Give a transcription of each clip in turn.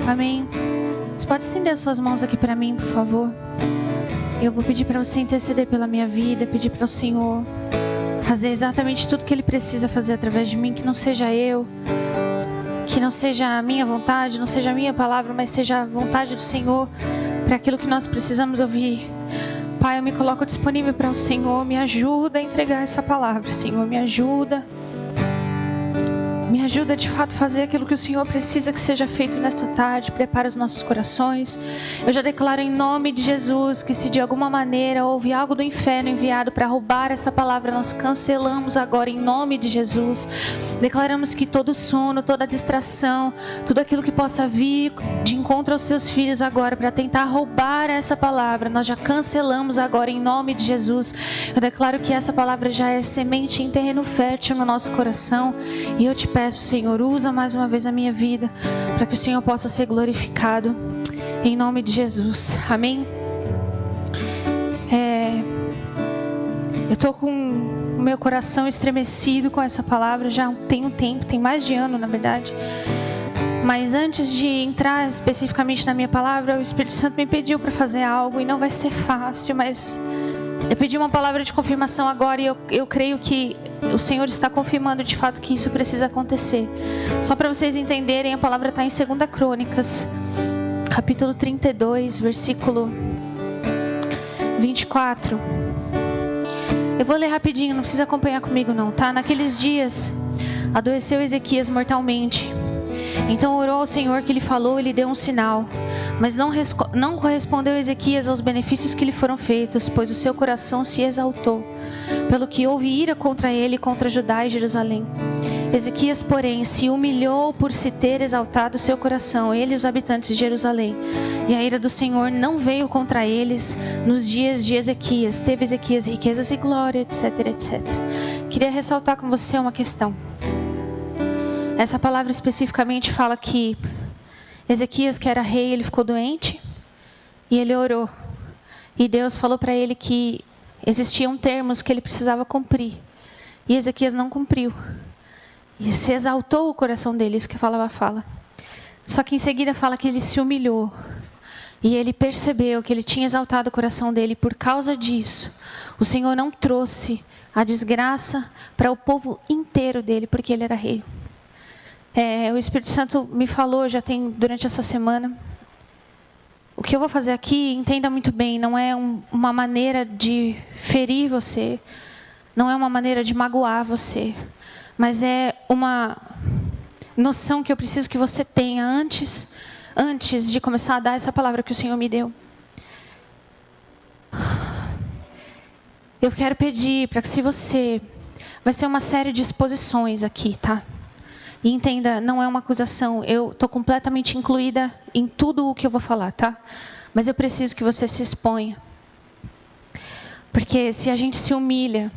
Amém. Você pode estender as suas mãos aqui para mim, por favor? Eu vou pedir para você interceder pela minha vida, pedir para o Senhor fazer exatamente tudo que Ele precisa fazer através de mim, que não seja eu, que não seja a minha vontade, não seja a minha palavra, mas seja a vontade do Senhor para aquilo que nós precisamos ouvir. Pai, eu me coloco disponível para o Senhor, me ajuda a entregar essa palavra, Senhor, me ajuda de fato a fazer aquilo que o Senhor precisa que seja feito nesta tarde. Prepara os nossos corações. Eu já declaro em nome de Jesus que se de alguma maneira houve algo do inferno enviado para roubar essa palavra, nós cancelamos agora em nome de Jesus. Declaramos que todo sono, toda distração, tudo aquilo que possa vir de encontro aos teus filhos agora para tentar roubar essa palavra, nós já cancelamos agora em nome de Jesus. Eu declaro que essa palavra já é semente em terreno fértil no nosso coração. E eu te peço, Senhor, usa mais uma vez a minha vida para que o Senhor possa ser glorificado em nome de Jesus. Amém? Eu estou com o meu coração estremecido com essa palavra já tem um tempo, tem mais de ano na verdade. Mas antes de entrar especificamente na minha palavra, o Espírito Santo me pediu para fazer algo e não vai ser fácil, mas eu pedi uma palavra de confirmação agora e eu creio que o Senhor está confirmando de fato que isso precisa acontecer. Só para vocês entenderem, a palavra está em 2 Crônicas, capítulo 32, versículo 24. Eu vou ler rapidinho, não precisa acompanhar comigo não, tá? Naqueles dias, adoeceu Ezequias mortalmente. Então orou ao Senhor que lhe falou e lhe deu um sinal. Mas não correspondeu Ezequias aos benefícios que lhe foram feitos, pois o seu coração se exaltou, pelo que houve ira contra ele e contra Judá e Jerusalém. Ezequias, porém, se humilhou por se ter exaltado o seu coração, ele e os habitantes de Jerusalém. E a ira do Senhor não veio contra eles nos dias de Ezequias. Teve Ezequias riquezas e glória, etc, etc. Queria ressaltar com você uma questão. Essa palavra especificamente fala que Ezequias, que era rei, ele ficou doente e ele orou. E Deus falou para ele que existiam termos que ele precisava cumprir. E Ezequias não cumpriu. E se exaltou o coração dele, isso que fala. Só que em seguida fala que ele se humilhou. E ele percebeu que ele tinha exaltado o coração dele. Por causa disso, o Senhor não trouxe a desgraça para o povo inteiro dele, porque ele era rei. O Espírito Santo me falou, já tem durante essa semana. O que eu vou fazer aqui, entenda muito bem, não é uma maneira de ferir você, não é uma maneira de magoar você, mas é uma noção que eu preciso que você tenha antes de começar a dar essa palavra que o Senhor me deu. Eu quero pedir para que vai ser uma série de exposições aqui, tá? E entenda, não é uma acusação, eu estou completamente incluída em tudo o que eu vou falar, tá? Mas eu preciso que você se exponha. Porque se a gente se humilha,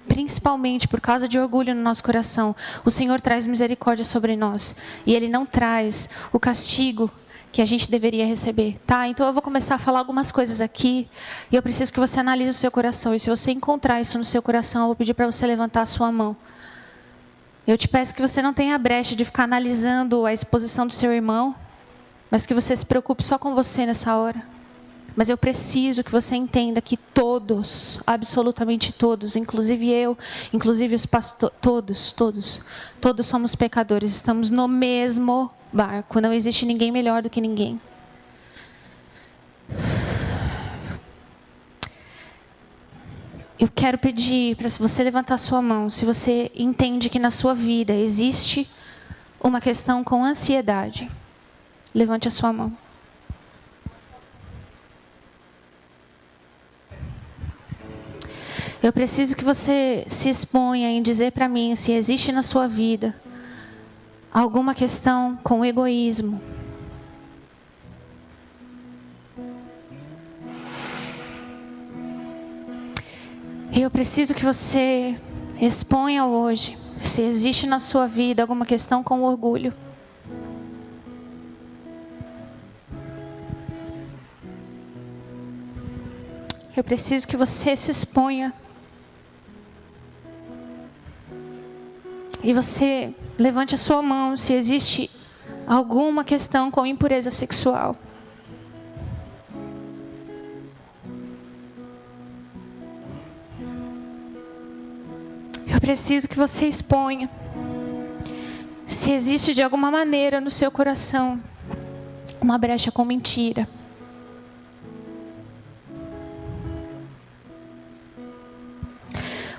principalmente por causa de orgulho no nosso coração, o Senhor traz misericórdia sobre nós. E Ele não traz o castigo que a gente deveria receber, tá? Então eu vou começar a falar algumas coisas aqui. E eu preciso que você analise o seu coração. E se você encontrar isso no seu coração, eu vou pedir para você levantar a sua mão. Eu te peço que você não tenha a brecha de ficar analisando a exposição do seu irmão, mas que você se preocupe só com você nessa hora. Mas eu preciso que você entenda que todos, absolutamente todos, inclusive eu, inclusive os pastores, todos somos pecadores, estamos no mesmo barco, não existe ninguém melhor do que ninguém. Eu quero pedir para você levantar sua mão, se você entende que na sua vida existe uma questão com ansiedade. Levante a sua mão. Eu preciso que você se exponha em dizer para mim se existe na sua vida alguma questão com egoísmo. Eu preciso que você exponha hoje se existe na sua vida alguma questão com orgulho. Eu preciso que você se exponha. E você levante a sua mão se existe alguma questão com impureza sexual. Eu preciso que você exponha se existe de alguma maneira no seu coração uma brecha com mentira.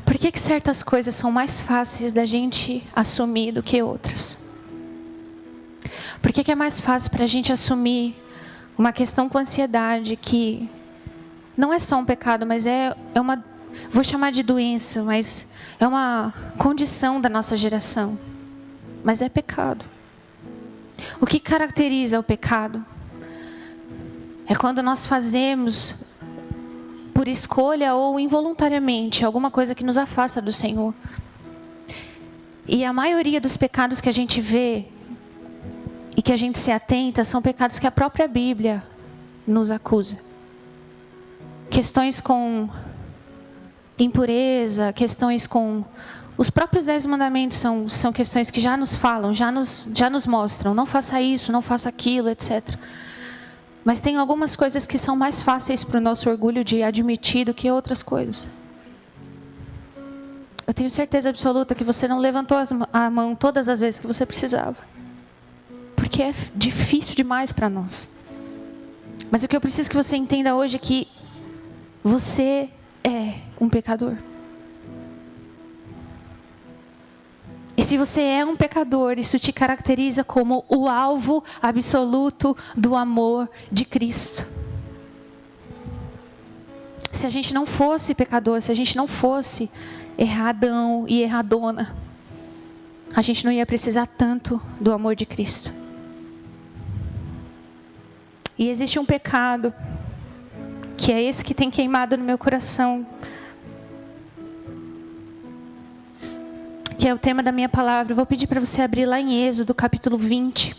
Por que certas coisas são mais fáceis da gente assumir do que outras? Por que é mais fácil para a gente assumir uma questão com ansiedade que não é só um pecado, mas é uma, vou chamar de doença, mas é uma condição da nossa geração. Mas é pecado. O que caracteriza o pecado? É quando nós fazemos, por escolha ou involuntariamente, alguma coisa que nos afasta do Senhor. E a maioria dos pecados que a gente vê e que a gente se atenta são pecados que a própria Bíblia nos acusa. Questões com impureza, questões com... Os próprios 10 mandamentos são questões que já nos falam, já nos mostram. Não faça isso, não faça aquilo, etc. Mas tem algumas coisas que são mais fáceis para o nosso orgulho de admitir do que outras coisas. Eu tenho certeza absoluta que você não levantou a mão todas as vezes que você precisava. Porque é difícil demais para nós. Mas o que eu preciso que você entenda hoje é que você é um pecador. E se você é um pecador, isso te caracteriza como o alvo absoluto do amor de Cristo. Se a gente não fosse pecador, se a gente não fosse erradão e erradona, a gente não ia precisar tanto do amor de Cristo. E existe um pecado, que é esse que tem queimado no meu coração, que é o tema da minha palavra. Eu vou pedir para você abrir lá em Êxodo, capítulo 20.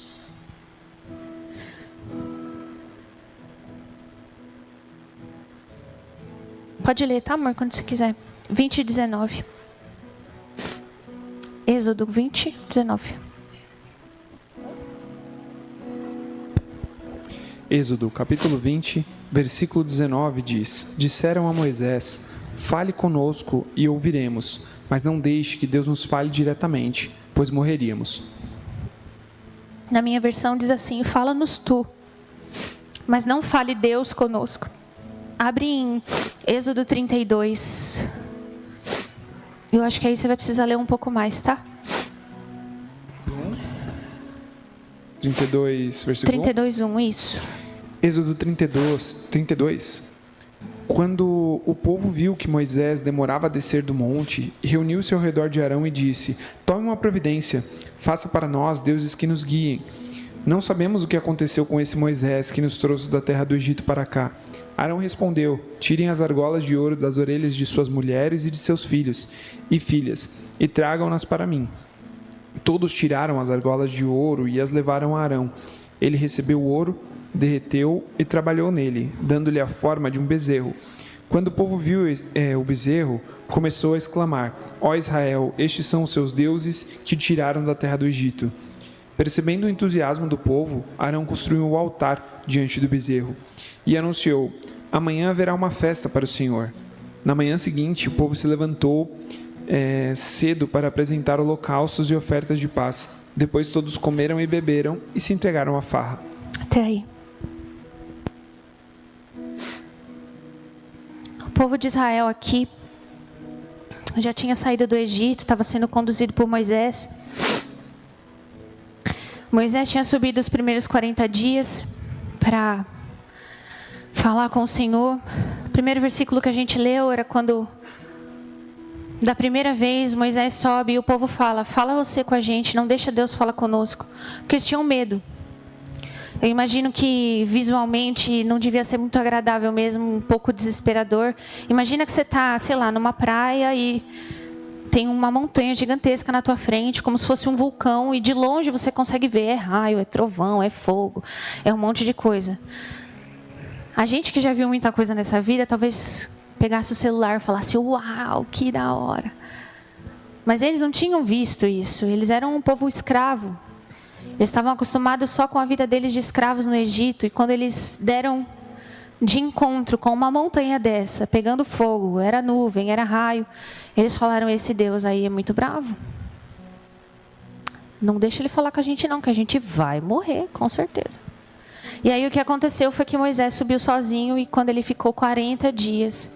Pode ler, tá, amor? Quando você quiser. 20 e 19. Êxodo 20, 19. Êxodo, capítulo 20, versículo 19 diz: Disseram a Moisés: Fale conosco e ouviremos, mas não deixe que Deus nos fale diretamente, pois morreríamos. Na minha versão diz assim: Fala-nos tu, mas não fale Deus conosco. Abre em Êxodo 32. Eu acho que aí você vai precisar ler um pouco mais, tá? 32, versículo 32, 1, isso. Êxodo 32. Quando o povo viu que Moisés demorava a descer do monte, reuniu-se ao redor de Arão e disse: Tome uma providência, faça para nós deuses que nos guiem. Não sabemos o que aconteceu com esse Moisés que nos trouxe da terra do Egito para cá. Arão respondeu: Tirem as argolas de ouro das orelhas de suas mulheres e de seus filhos e filhas, e tragam-nas para mim. Todos tiraram as argolas de ouro e as levaram a Arão. Ele recebeu o ouro, derreteu e trabalhou nele, dando-lhe a forma de um bezerro. Quando o povo viu o bezerro, começou a exclamar: Ó Israel, estes são os seus deuses que tiraram da terra do Egito. Percebendo o entusiasmo do povo, Arão construiu um altar diante do bezerro e anunciou: Amanhã haverá uma festa para o Senhor. Na manhã seguinte, o povo se levantou cedo para apresentar holocaustos e ofertas de paz. Depois todos comeram e beberam e se entregaram à farra. Até aí. O povo de Israel aqui já tinha saído do Egito, estava sendo conduzido por Moisés. Moisés tinha subido os primeiros 40 dias para falar com o Senhor. O primeiro versículo que a gente leu era quando, da primeira vez, Moisés sobe e o povo fala: Fala você com a gente, não deixa Deus falar conosco. Porque eles tinham medo. Eu imagino que visualmente não devia ser muito agradável mesmo, um pouco desesperador. Imagina que você está, sei lá, numa praia e tem uma montanha gigantesca na tua frente, como se fosse um vulcão, e de longe você consegue ver, é raio, é trovão, é fogo, é um monte de coisa. A gente que já viu muita coisa nessa vida, talvez pegasse o celular e falasse: uau, que da hora. Mas eles não tinham visto isso, eles eram um povo escravo. Eles estavam acostumados só com a vida deles de escravos no Egito. E quando eles deram de encontro com uma montanha dessa, pegando fogo, era nuvem, era raio, eles falaram: esse Deus aí é muito bravo. Não deixa ele falar com a gente não, que a gente vai morrer, com certeza. E aí o que aconteceu foi que Moisés subiu sozinho e quando ele ficou 40 dias,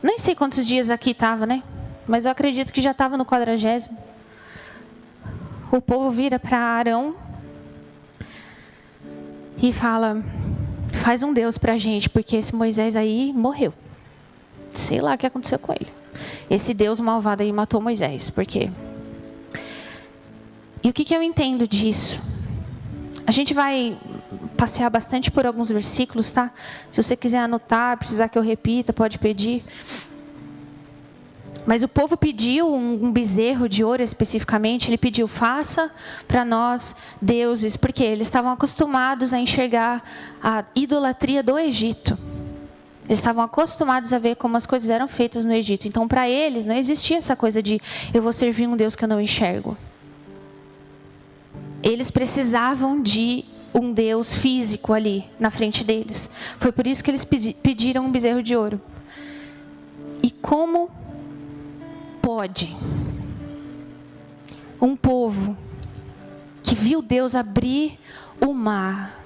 nem sei quantos dias aqui estava, né? Mas eu acredito que já estava no 40º. O povo vira para Arão e fala: faz um Deus para a gente, porque esse Moisés aí morreu. Sei lá o que aconteceu com ele. Esse Deus malvado aí matou Moisés, porque... E o que eu entendo disso? A gente vai passear bastante por alguns versículos, tá? Se você quiser anotar, precisar que eu repita, pode pedir. Mas o povo pediu um bezerro de ouro especificamente. Ele pediu: faça para nós deuses, porque eles estavam acostumados a enxergar a idolatria do Egito. Eles estavam acostumados a ver como as coisas eram feitas no Egito. Então, para eles, não existia essa coisa de eu vou servir um Deus que eu não enxergo. Eles precisavam de um Deus físico ali na frente deles. Foi por isso que eles pediram um bezerro de ouro. E como pode um povo que viu Deus abrir o mar,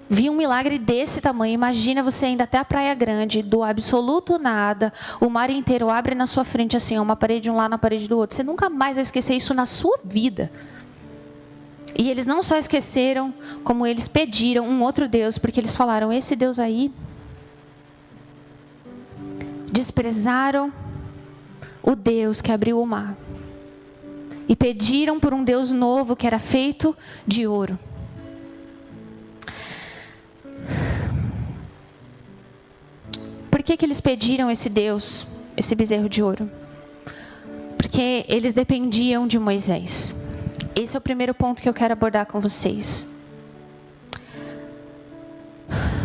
viu um milagre desse tamanho, imagina você indo até a Praia Grande, do absoluto nada, o mar inteiro abre na sua frente assim, uma parede de um lado, na parede do outro. Você nunca mais vai esquecer isso na sua vida. E eles não só esqueceram, como eles pediram um outro Deus, porque eles falaram: esse Deus aí, desprezaram o Deus que abriu o mar. E pediram por um Deus novo que era feito de ouro. Por que eles pediram esse Deus, esse bezerro de ouro? Porque eles dependiam de Moisés. Esse é o primeiro ponto que eu quero abordar com vocês.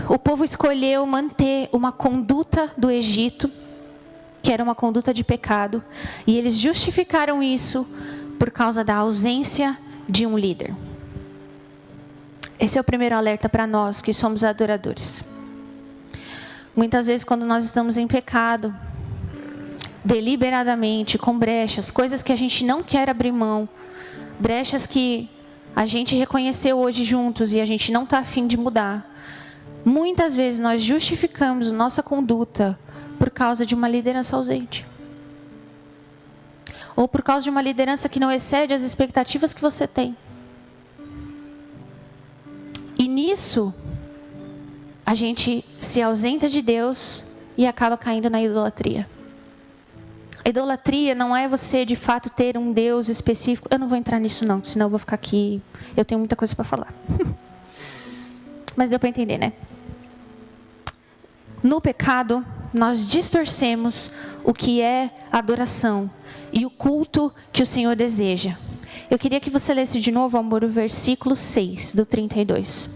O povo escolheu manter uma conduta do Egito, que era uma conduta de pecado, e eles justificaram isso por causa da ausência de um líder. Esse é o primeiro alerta para nós que somos adoradores. Muitas vezes, quando nós estamos em pecado, deliberadamente, com brechas, coisas que a gente não quer abrir mão, brechas que a gente reconheceu hoje juntos e a gente não está afim de mudar. Muitas vezes nós justificamos nossa conduta por causa de uma liderança ausente. Ou por causa de uma liderança que não excede as expectativas que você tem. E nisso, a gente se ausenta de Deus e acaba caindo na idolatria. A idolatria não é você de fato ter um Deus específico. Eu não vou entrar nisso não, senão eu vou ficar aqui. Eu tenho muita coisa para falar. Mas deu para entender, né? No pecado, nós distorcemos o que é adoração e o culto que o Senhor deseja. Eu queria que você lesse de novo, amor, o versículo 6 do 32.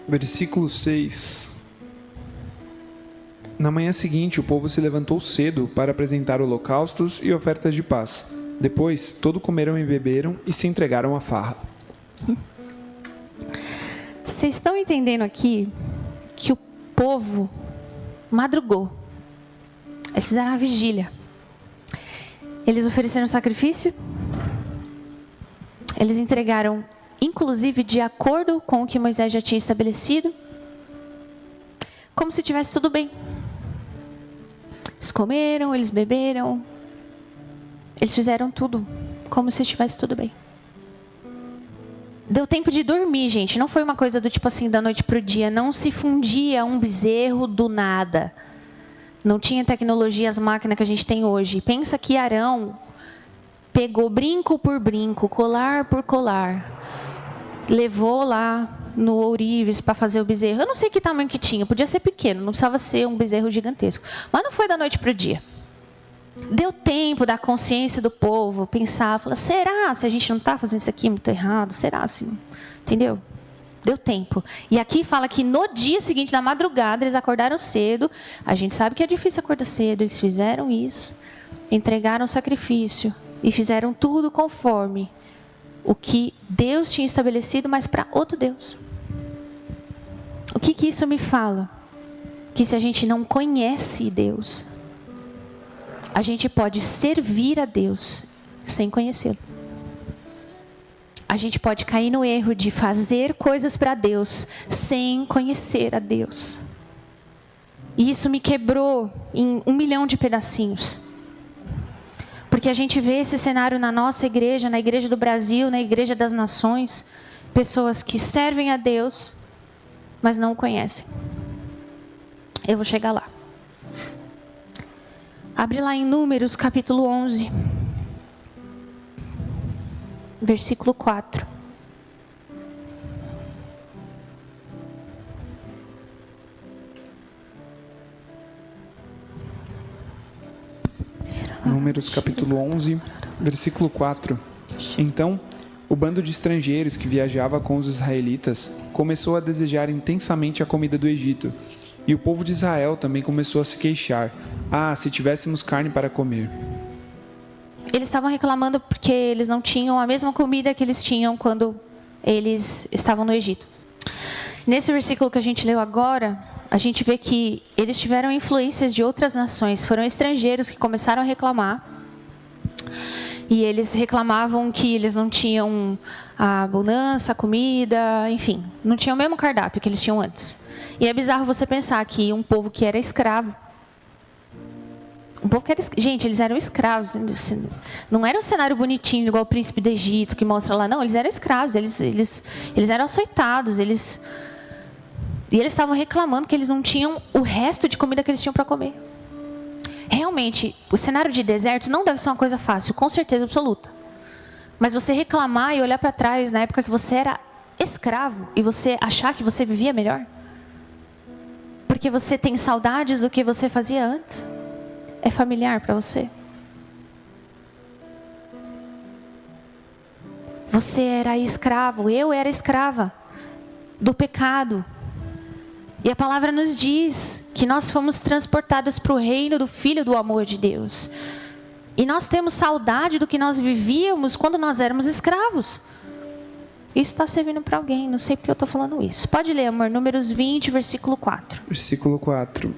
Versículo 6. Na manhã seguinte, o povo se levantou cedo para apresentar holocaustos e ofertas de paz. Depois, todos comeram e beberam e se entregaram à farra. Vocês estão entendendo aqui que o povo madrugou. Eles fizeram a vigília. Eles ofereceram sacrifício. Eles entregaram, inclusive, de acordo com o que Moisés já tinha estabelecido. Como se tivesse tudo bem. Eles comeram, eles beberam. Eles fizeram tudo como se estivesse tudo bem. Deu tempo de dormir, gente. Não foi uma coisa do tipo assim, da noite para o dia. Não se fundia um bezerro do nada. Não tinha tecnologia, as máquinas que a gente tem hoje. Pensa que Arão pegou brinco por brinco, colar por colar. Levou lá no ourives para fazer o bezerro. Eu não sei que tamanho que tinha. Podia ser pequeno, não precisava ser um bezerro gigantesco. Mas não foi da noite para o dia. Deu tempo da consciência do povo pensar, falar, será se a gente não está fazendo isso aqui muito errado? Será assim? Entendeu? Deu tempo. E aqui fala que no dia seguinte, na madrugada, eles acordaram cedo. A gente sabe que é difícil acordar cedo. Eles fizeram isso, entregaram o sacrifício e fizeram tudo conforme o que Deus tinha estabelecido, mas para outro Deus. O que isso me fala? Que se a gente não conhece Deus, a gente pode servir a Deus sem conhecê-lo. A gente pode cair no erro de fazer coisas para Deus sem conhecer a Deus. E isso me quebrou em 1 milhão de pedacinhos. Porque a gente vê esse cenário na nossa igreja, na igreja do Brasil, na igreja das nações. Pessoas que servem a Deus, mas não o conhecem. Eu vou chegar lá. Abre lá em Números, capítulo 11. Versículo 4. Números capítulo 11, versículo 4. Então, o bando de estrangeiros que viajava com os israelitas começou a desejar intensamente a comida do Egito. E o povo de Israel também começou a se queixar. Ah, se tivéssemos carne para comer. Eles estavam reclamando porque eles não tinham a mesma comida que eles tinham quando eles estavam no Egito. Nesse versículo que a gente leu agora, a gente vê que eles tiveram influências de outras nações. Foram estrangeiros que começaram a reclamar. E eles reclamavam que eles não tinham a abundância, a comida, enfim. Não tinham o mesmo cardápio que eles tinham antes. E é bizarro você pensar que um povo que era escravo... Gente, eles eram escravos. Não era um cenário bonitinho, igual o príncipe do Egito, que mostra lá. Não, eles eram escravos. Eles eram açoitados. E eles estavam reclamando que eles não tinham o resto de comida que eles tinham para comer. Realmente, o cenário de deserto não deve ser uma coisa fácil, com certeza absoluta. Mas você reclamar e olhar para trás na época que você era escravo e você achar que você vivia melhor, porque você tem saudades do que você fazia antes, é familiar para você? Você era escravo, eu era escrava do pecado. E a palavra nos diz que nós fomos transportados para o reino do Filho do amor de Deus. E nós temos saudade do que nós vivíamos quando nós éramos escravos. Isso está servindo para alguém, não sei porque eu estou falando isso. Pode ler, amor, Números 20, versículo 4. Versículo 4.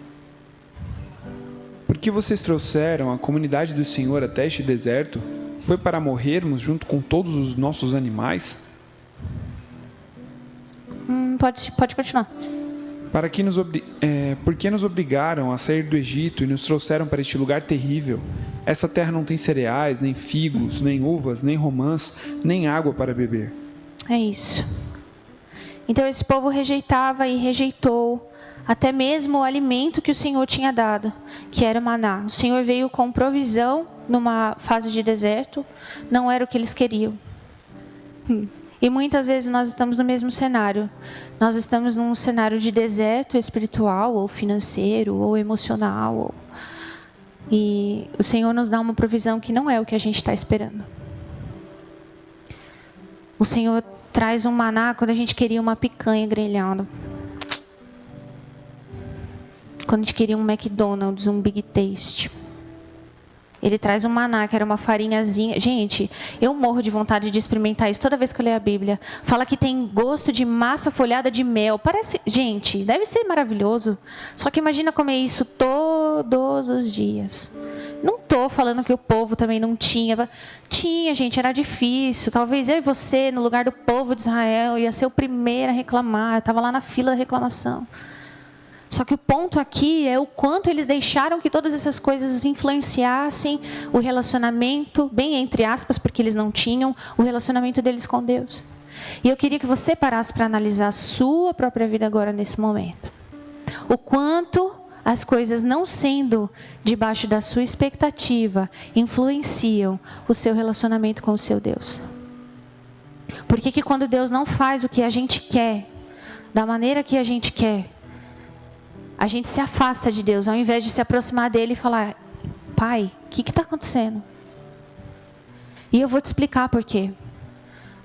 Por que vocês trouxeram a comunidade do Senhor até este deserto? Foi para morrermos junto com todos os nossos animais? Pode continuar. Por que nos obrigaram a sair do Egito e nos trouxeram para este lugar terrível? Essa terra não tem cereais, nem figos, nem uvas, nem romãs, nem água para beber. É isso. Então esse povo rejeitava e rejeitou até mesmo o alimento que o Senhor tinha dado, que era o maná. O Senhor veio com provisão numa fase de deserto, não era o que eles queriam. E muitas vezes nós estamos no mesmo cenário. Nós estamos num cenário de deserto espiritual, ou financeiro, ou emocional. E o Senhor nos dá uma provisão que não é o que a gente está esperando. O Senhor traz um maná quando a gente queria uma picanha grelhada. Quando a gente queria um McDonald's, um Big Taste. Ele traz um maná, que era uma farinhazinha. Gente, eu morro de vontade de experimentar isso toda vez que eu leio a Bíblia. Fala que tem gosto de massa folhada de mel. Parece, gente, deve ser maravilhoso. Só que imagina comer isso todos os dias. Não estou falando que o povo também não tinha. Tinha, gente, era difícil. Talvez eu e você, no lugar do povo de Israel, ia ser o primeiro a reclamar. Eu estava lá na fila da reclamação. Só que o ponto aqui é o quanto eles deixaram que todas essas coisas influenciassem o relacionamento, bem entre aspas, porque eles não tinham, o relacionamento deles com Deus. E eu queria que você parasse para analisar a sua própria vida agora nesse momento. O quanto as coisas não sendo debaixo da sua expectativa influenciam o seu relacionamento com o seu Deus. Por que quando Deus não faz o que a gente quer, da maneira que a gente quer, a gente se afasta de Deus, ao invés de se aproximar dele e falar: Pai, o que está acontecendo? E eu vou te explicar por quê.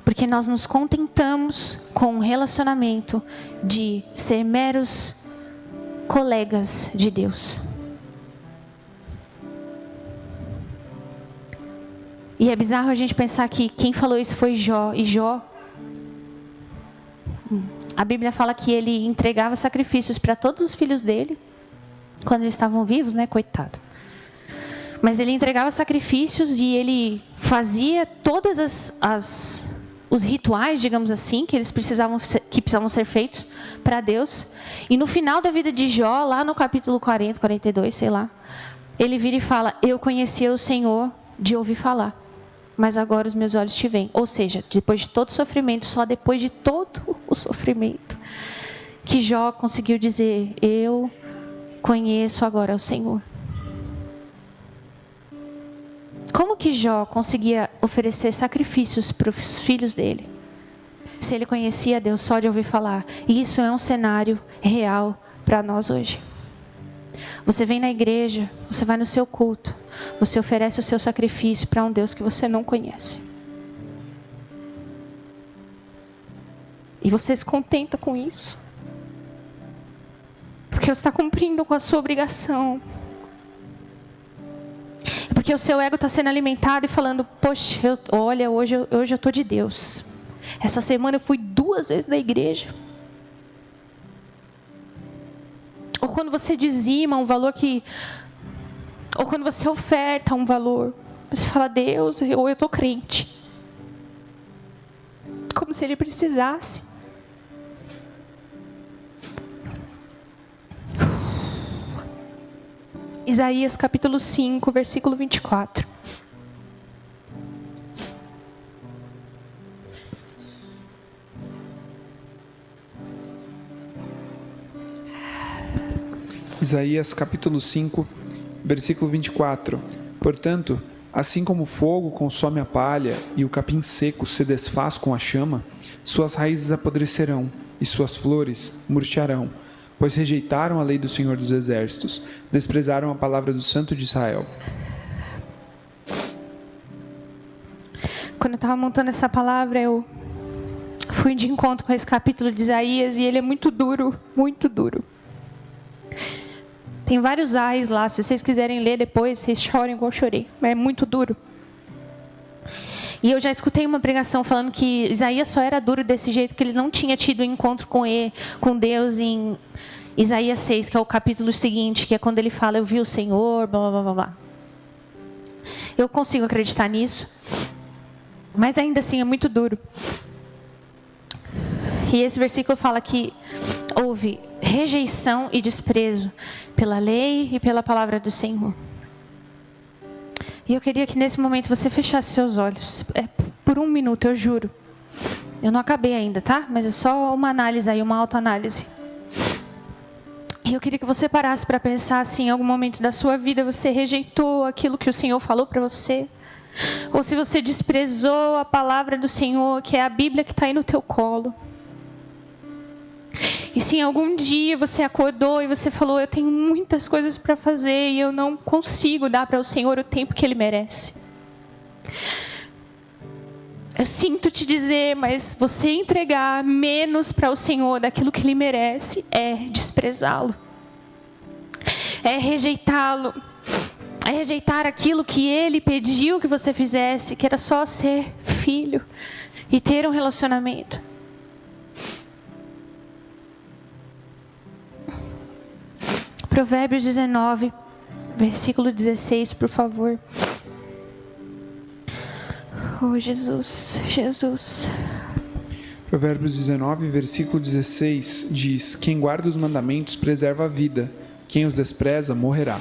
Porque nós nos contentamos com um relacionamento de ser meros colegas de Deus. E é bizarro a gente pensar que quem falou isso foi Jó. E Jó, a Bíblia fala que ele entregava sacrifícios para todos os filhos dele, quando eles estavam vivos, né? Coitado. Mas ele entregava sacrifícios e ele fazia todas os rituais, digamos assim, que precisavam ser feitos para Deus. E no final da vida de Jó, lá no capítulo 40, 42, sei lá, ele vira e fala: eu conhecia o Senhor de ouvir falar, mas agora os meus olhos te veem. Ou seja, depois de todo o sofrimento, só depois de todo o sofrimento, que Jó conseguiu dizer: eu conheço agora o Senhor. Como que Jó conseguia oferecer sacrifícios para os filhos dele, se ele conhecia Deus só de ouvir falar? E isso é um cenário real para nós hoje. Você vem na igreja, você vai no seu culto, você oferece o seu sacrifício para um Deus que você não conhece. E você se contenta com isso, porque você está cumprindo com a sua obrigação. Porque o seu ego está sendo alimentado e falando: poxa, olha, hoje eu estou de Deus. Essa semana eu fui 2 vezes na igreja. Ou quando você dizima um valor ou quando você oferta um valor, você fala: Deus, ou eu estou crente. Como se ele precisasse. Isaías capítulo 5, versículo 24. Isaías capítulo 5, versículo 24. Portanto, assim como o fogo consome a palha e o capim seco se desfaz com a chama, suas raízes apodrecerão e suas flores murcharão, pois rejeitaram a lei do Senhor dos Exércitos, desprezaram a palavra do Santo de Israel. Quando eu estava montando essa palavra, eu fui de encontro com esse capítulo de Isaías, e ele é muito duro, muito duro. Tem vários ais lá, se vocês quiserem ler depois, vocês chorem igual eu chorei, mas é muito duro. E eu já escutei uma pregação falando que Isaías só era duro desse jeito, que ele não tinha tido um encontro com Deus em Isaías 6, que é o capítulo seguinte, que é quando ele fala: eu vi o Senhor, blá, blá, blá, blá. Eu consigo acreditar nisso, mas ainda assim é muito duro. E esse versículo fala que houve rejeição e desprezo pela lei e pela palavra do Senhor. E eu queria que nesse momento você fechasse seus olhos. Por 1 minuto, eu juro. Eu não acabei ainda, tá? Mas é só uma análise aí, uma autoanálise. E eu queria que você parasse para pensar se em algum momento da sua vida você rejeitou aquilo que o Senhor falou para você. Ou se você desprezou a palavra do Senhor, que é a Bíblia que está aí no teu colo. E se em algum dia você acordou e você falou: eu tenho muitas coisas para fazer e eu não consigo dar para o Senhor o tempo que Ele merece. Eu sinto te dizer, mas você entregar menos para o Senhor daquilo que Ele merece é desprezá-lo. É rejeitá-lo. É rejeitar aquilo que Ele pediu que você fizesse, que era só ser filho e ter um relacionamento. Provérbios 19, versículo 16, por favor. Oh, Jesus, Jesus. Provérbios 19, versículo 16 diz: quem guarda os mandamentos preserva a vida, quem os despreza morrerá.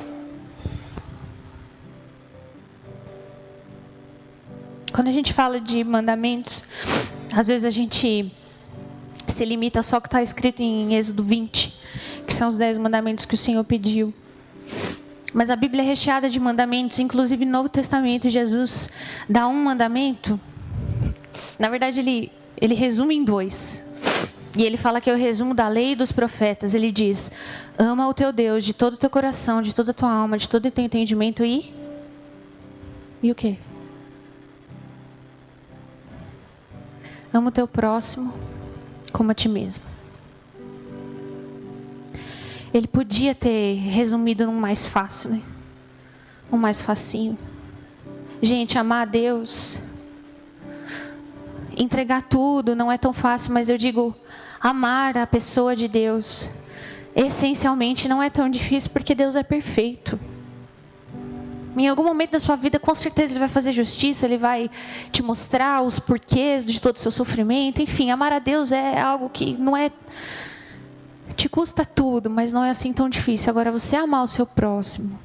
Quando a gente fala de mandamentos, às vezes a gente se limita só ao que está escrito em Êxodo 20, que são os 10 mandamentos que o Senhor pediu. Mas a Bíblia é recheada de mandamentos, inclusive no Novo Testamento, Jesus dá um mandamento. Na verdade, ele resume em 2. E ele fala que é o resumo da lei e dos profetas. Ele diz: ama o teu Deus de todo o teu coração, de toda a tua alma, de todo o teu entendimento e o quê? Ama o teu próximo como a ti mesmo. Ele podia ter resumido num mais fácil, né? Um mais facinho. Gente, amar a Deus, entregar tudo não é tão fácil, mas eu digo, amar a pessoa de Deus, essencialmente não é tão difícil, porque Deus é perfeito. Em algum momento da sua vida, com certeza Ele vai fazer justiça, Ele vai te mostrar os porquês de todo o seu sofrimento. Enfim, amar a Deus é algo que não é... te custa tudo, mas não é assim tão difícil. Agora, você amar o seu próximo.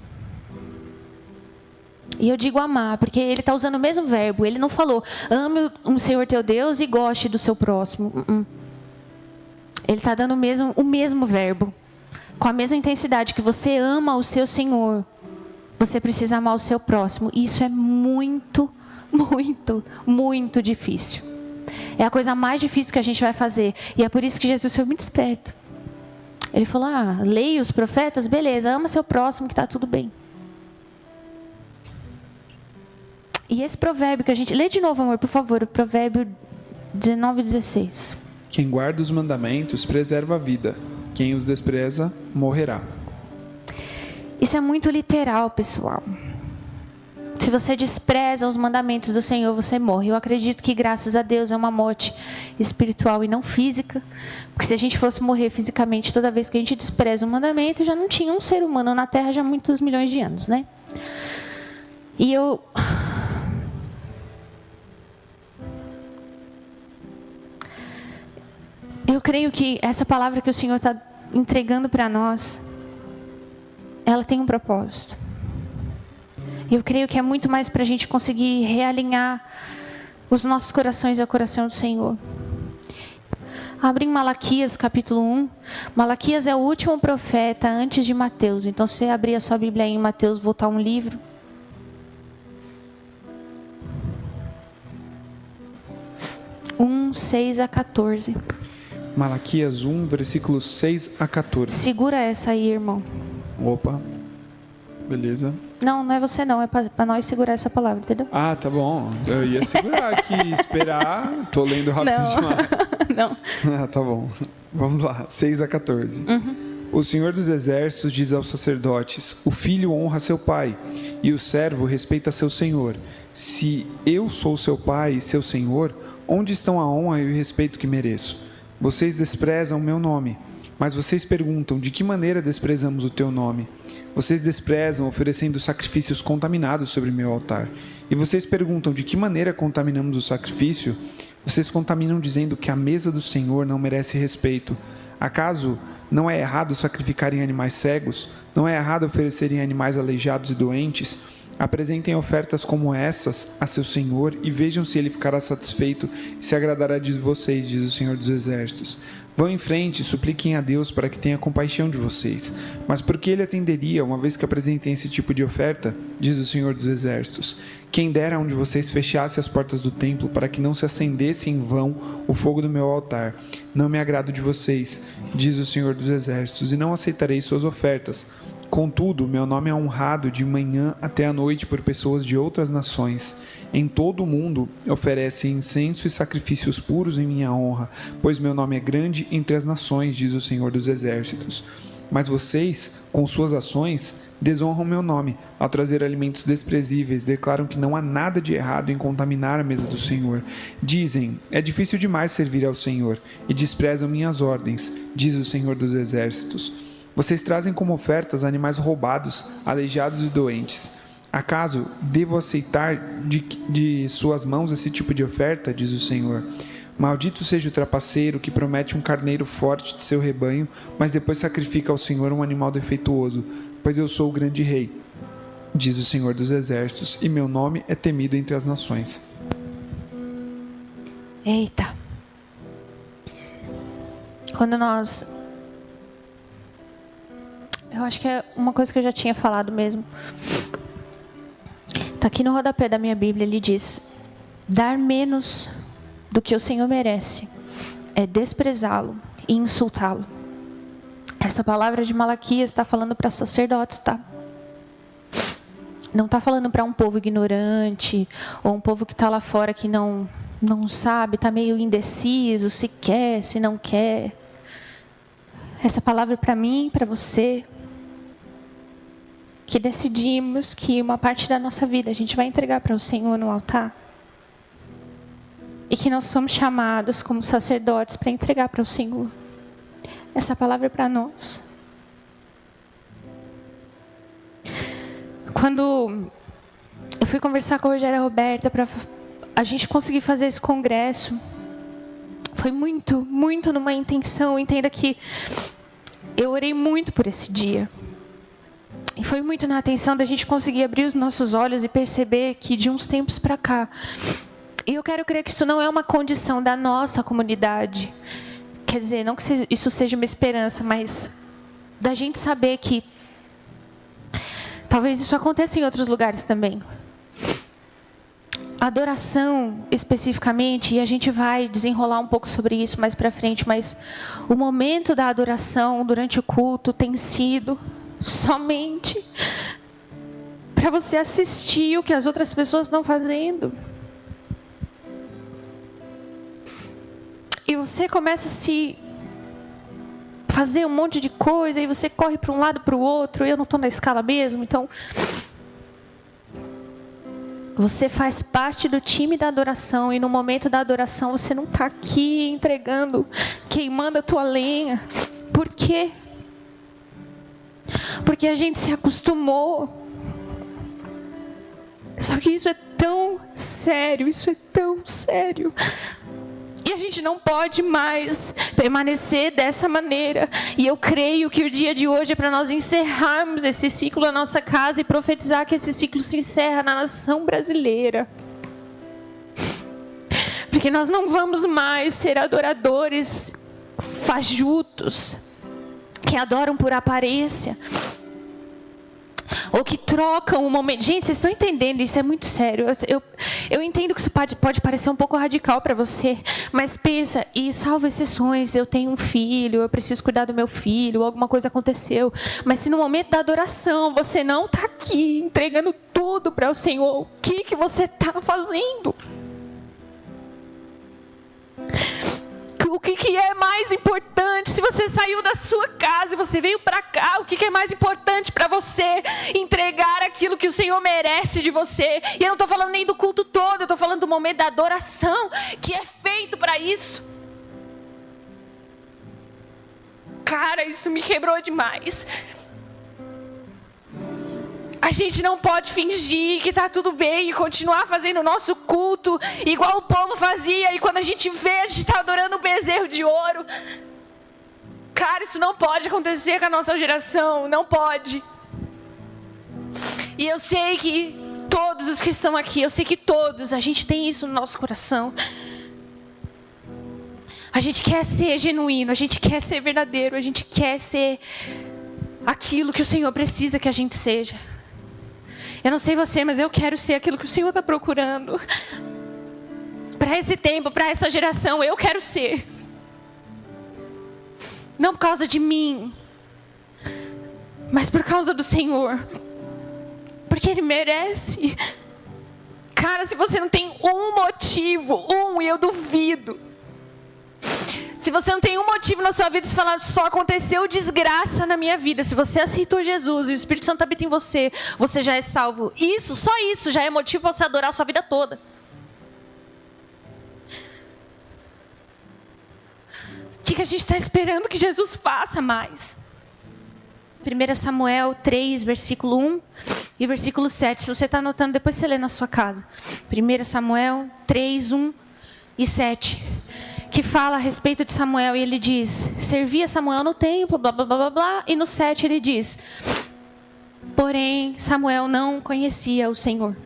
E eu digo amar, porque Ele está usando o mesmo verbo. Ele não falou, ame o Senhor teu Deus e goste do seu próximo. Ele está dando o mesmo verbo. Com a mesma intensidade que você ama o seu Senhor, você precisa amar o seu próximo. E isso é muito, muito, muito difícil. É a coisa mais difícil que a gente vai fazer. E é por isso que Jesus foi muito esperto. Ele falou, leia os profetas, beleza, ama seu próximo que está tudo bem. E esse provérbio que a gente... Lê de novo, amor, por favor, o provérbio 19:16. Quem guarda os mandamentos preserva a vida. Quem os despreza, morrerá. Isso é muito literal, pessoal. Se você despreza os mandamentos do Senhor, você morre. Eu acredito que, graças a Deus, é uma morte espiritual e não física. Porque se a gente fosse morrer fisicamente toda vez que a gente despreza o mandamento, já não tinha um ser humano na Terra já há muitos milhões de anos, né? E eu creio que essa palavra que o Senhor está entregando para nós, ela tem um propósito. Eu creio que é muito mais para a gente conseguir realinhar os nossos corações ao coração do Senhor. Abre em Malaquias capítulo 1. Malaquias é o último profeta antes de Mateus. Então, se você abrir a sua Bíblia aí em Mateus, voltar um livro. Um, 6 a 14. Malaquias 1, versículos 6 a 14. Segura essa aí, irmão. Opa, beleza. Não é você não, é para nós segurar essa palavra, entendeu? Ah, tá bom. Eu ia segurar aqui, esperar. Tô lendo rápido demais. Não. Ah, tá bom. Vamos lá, 6 a 14. O Senhor dos Exércitos diz aos sacerdotes: o filho honra seu pai, e o servo respeita seu senhor. Se eu sou seu pai e seu senhor, onde estão a honra e o respeito que mereço? Vocês desprezam o meu nome. Mas vocês perguntam, de que maneira desprezamos o teu nome? Vocês desprezam oferecendo sacrifícios contaminados sobre meu altar. E vocês perguntam, de que maneira contaminamos o sacrifício? Vocês contaminam dizendo que a mesa do Senhor não merece respeito. Acaso não é errado sacrificarem animais cegos? Não é errado oferecerem animais aleijados e doentes? Apresentem ofertas como essas a seu Senhor e vejam se ele ficará satisfeito e se agradará de vocês, diz o Senhor dos Exércitos. Vão em frente e supliquem a Deus para que tenha compaixão de vocês. Mas por que ele atenderia, uma vez que apresentem esse tipo de oferta? Diz o Senhor dos Exércitos. Quem dera um de vocês fechasse as portas do templo para que não se acendesse em vão o fogo do meu altar. Não me agrado de vocês, diz o Senhor dos Exércitos, e não aceitarei suas ofertas. Contudo, meu nome é honrado de manhã até à noite por pessoas de outras nações. Em todo o mundo oferecem incenso e sacrifícios puros em minha honra, pois meu nome é grande entre as nações, diz o Senhor dos Exércitos. Mas vocês, com suas ações, desonram meu nome. Ao trazer alimentos desprezíveis, declaram que não há nada de errado em contaminar a mesa do Senhor. Dizem, é difícil demais servir ao Senhor, e desprezam minhas ordens, diz o Senhor dos Exércitos. Vocês trazem como ofertas animais roubados, aleijados e doentes. Acaso devo aceitar de suas mãos esse tipo de oferta, diz o Senhor? Maldito seja o trapaceiro que promete um carneiro forte de seu rebanho, mas depois sacrifica ao Senhor um animal defeituoso, pois eu sou o grande rei, diz o Senhor dos Exércitos, e meu nome é temido entre as nações. Eita. Eu acho que é uma coisa que eu já tinha falado mesmo. Está aqui no rodapé da minha Bíblia, ele diz: dar menos do que o Senhor merece é desprezá-lo e insultá-lo. Essa palavra de Malaquias está falando para sacerdotes, tá? Não está falando para um povo ignorante, ou um povo que está lá fora que não sabe, está meio indeciso, se quer, se não quer. Essa palavra é para mim, para você. que decidimos que uma parte da nossa vida a gente vai entregar para o Senhor no altar. E que nós somos chamados como sacerdotes para entregar para o Senhor. Essa palavra é para nós. Quando eu fui conversar com a Rogéria Roberta para a gente conseguir fazer esse congresso, foi muito, muito numa intenção. Entenda que eu orei muito por esse dia. E foi muito na atenção da gente conseguir abrir os nossos olhos e perceber que de uns tempos para cá, e eu quero crer que isso não é uma condição da nossa comunidade. Quer dizer, não que isso seja uma esperança, mas da gente saber que talvez isso aconteça em outros lugares também. Adoração, especificamente, e a gente vai desenrolar um pouco sobre isso mais para frente, mas o momento da adoração durante o culto tem sido somente para você assistir o que as outras pessoas estão fazendo. E você começa a se fazer um monte de coisa, e você corre para um lado para o outro. Eu não estou na escala mesmo, então você faz parte do time da adoração, e no momento da adoração você não está aqui entregando, queimando a tua lenha. Por quê? Porque a gente se acostumou. Só que isso é tão sério, isso é tão sério. E a gente não pode mais permanecer dessa maneira. E eu creio que o dia de hoje é para nós encerrarmos esse ciclo na nossa casa e profetizar que esse ciclo se encerra na nação brasileira. Porque nós não vamos mais ser adoradores fajutos, que adoram por aparência, ou que trocam o momento. Gente, vocês estão entendendo? Isso é muito sério. Eu entendo que isso pode parecer um pouco radical para você, mas pensa, e salvo exceções, eu tenho um filho, eu preciso cuidar do meu filho, alguma coisa aconteceu. Mas se no momento da adoração você não está aqui entregando tudo para o Senhor, o que você está fazendo? O que é mais importante? Se você saiu da sua casa e você veio para cá, o que é mais importante para você? Entregar aquilo que o Senhor merece de você. E eu não estou falando nem do culto todo, eu estou falando do momento da adoração, que é feito para isso. Cara, isso me quebrou demais. A gente não pode fingir que está tudo bem e continuar fazendo o nosso culto igual o povo fazia. E quando a gente vê, a gente está adorando um bezerro de ouro. Cara, isso não pode acontecer com a nossa geração. Não pode. E eu sei que todos os que estão aqui, eu sei que todos, a gente tem isso no nosso coração. A gente quer ser genuíno, a gente quer ser verdadeiro, a gente quer ser aquilo que o Senhor precisa que a gente seja. Eu não sei você, mas eu quero ser aquilo que o Senhor está procurando. Para esse tempo, para essa geração, eu quero ser. Não por causa de mim, mas por causa do Senhor. Porque Ele merece. Cara, se você não tem um motivo, e eu duvido. Se você não tem um motivo na sua vida de falar, só aconteceu desgraça na minha vida. Se você aceitou Jesus e o Espírito Santo habita em você, você já é salvo. Isso, só isso já é motivo para você adorar a sua vida toda. O que a gente está esperando que Jesus faça mais? 1 Samuel 3, versículo 1 e versículo 7. Se você está anotando, depois você lê na sua casa. 1 Samuel 3, 1 e 7. Que fala a respeito de Samuel, e ele diz: servia Samuel no templo, blá, blá, blá, blá, blá. E no 7 ele diz: porém, Samuel não conhecia o Senhor.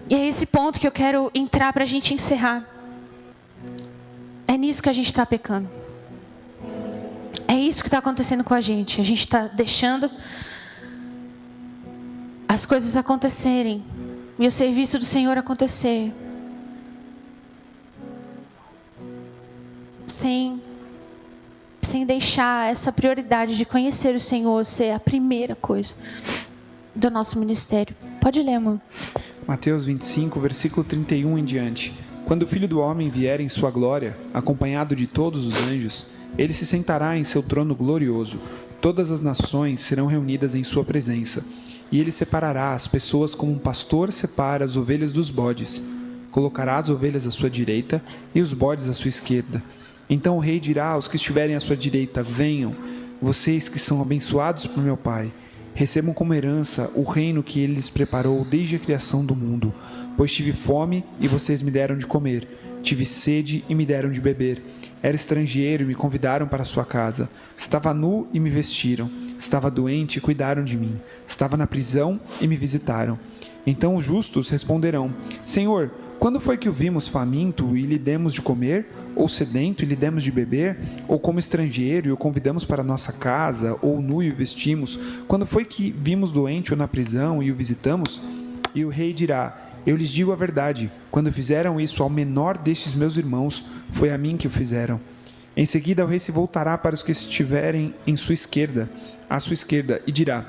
E é esse ponto que eu quero entrar para a gente encerrar. É nisso que a gente está pecando. É isso que está acontecendo com a gente. A gente está deixando as coisas acontecerem e o serviço do Senhor acontecer sem deixar essa prioridade de conhecer o Senhor ser a primeira coisa do nosso ministério. Pode ler, amor. Mateus 25, versículo 31 em diante. Quando o Filho do Homem vier em sua glória, acompanhado de todos os anjos, ele se sentará em seu trono glorioso. Todas as nações serão reunidas em sua presença, e ele separará as pessoas como um pastor separa as ovelhas dos bodes. Colocará as ovelhas à sua direita e os bodes à sua esquerda. Então o rei dirá aos que estiverem à sua direita: venham, vocês que são abençoados por meu Pai. Recebam como herança o reino que ele lhes preparou desde a criação do mundo. Pois tive fome e vocês me deram de comer. Tive sede e me deram de beber. Era estrangeiro e me convidaram para sua casa. Estava nu e me vestiram. Estava doente e cuidaram de mim. Estava na prisão e me visitaram. Então os justos responderão: Senhor, quando foi que o vimos faminto e lhe demos de comer? Ou sedento e lhe demos de beber? Ou como estrangeiro e o convidamos para nossa casa? Ou nu e o vestimos? Quando foi que vimos doente ou na prisão e o visitamos? E o rei dirá: eu lhes digo a verdade, quando fizeram isso ao menor destes meus irmãos, foi a mim que o fizeram. Em seguida o rei se voltará para os que estiverem à sua esquerda, e dirá: